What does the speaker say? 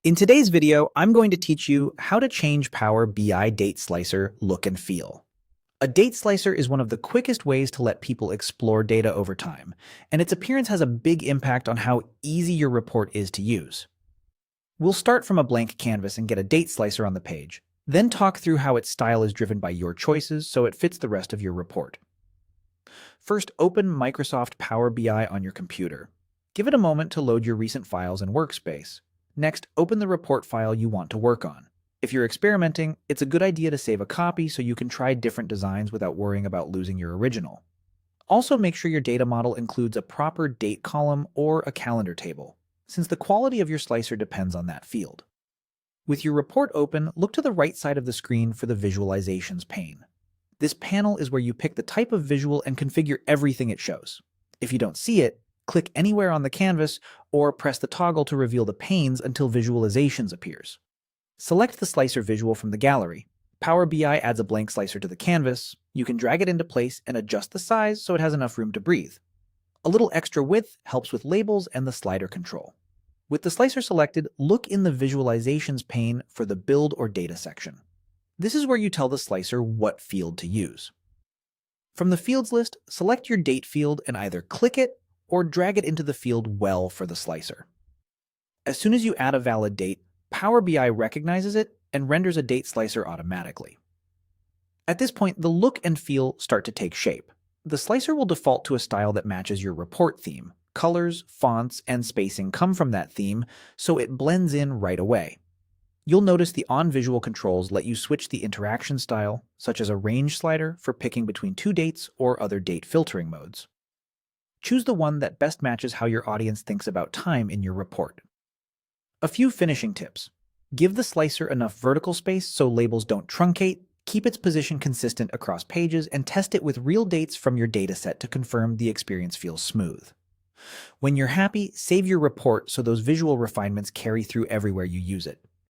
In today's video, I'm going to teach you how to change Power BI Date Slicer look and feel. A date slicer is one of the quickest ways to let people explore data over time, and its appearance has a big impact on how easy your report is to use. We'll start from a blank canvas and get a date slicer on the page, then talk through how its style is driven by your choices so it fits the rest of your report. First, open Microsoft Power BI on your computer. Give it a moment to load your recent files and workspace. Next, open the report file you want to work on. If you're experimenting, it's a good idea to save a copy so you can try different designs without worrying about losing your original. Also, make sure your data model includes a proper date column or a calendar table, since the quality of your slicer depends on that field. With your report open, look to the right side of the screen for the Visualizations pane. This panel is where you pick the type of visual and configure everything it shows. If you don't see it, click anywhere on the canvas or press the toggle to reveal the panes until Visualizations appears. Select the slicer visual from the gallery. Power BI adds a blank slicer to the canvas. You can drag it into place and adjust the size so it has enough room to breathe. A little extra width helps with labels and the slider control. With the slicer selected, look in the Visualizations pane for the Build or Data section. This is where you tell the slicer what field to use. From the fields list, select your date field and either click it or drag it into the field well for the slicer. As soon as you add a valid date, Power BI recognizes it and renders a date slicer automatically. At this point, the look and feel start to take shape. The slicer will default to a style that matches your report theme. Colors, fonts, and spacing come from that theme, so it blends in right away. You'll notice the on-visual controls let you switch the interaction style, such as a range slider for picking between two dates or other date filtering modes. Choose the one that best matches how your audience thinks about time in your report. A few finishing tips. Give the slicer enough vertical space so labels don't truncate, keep its position consistent across pages, and test it with real dates from your dataset to confirm the experience feels smooth. When you're happy, save your report so those visual refinements carry through everywhere you use it.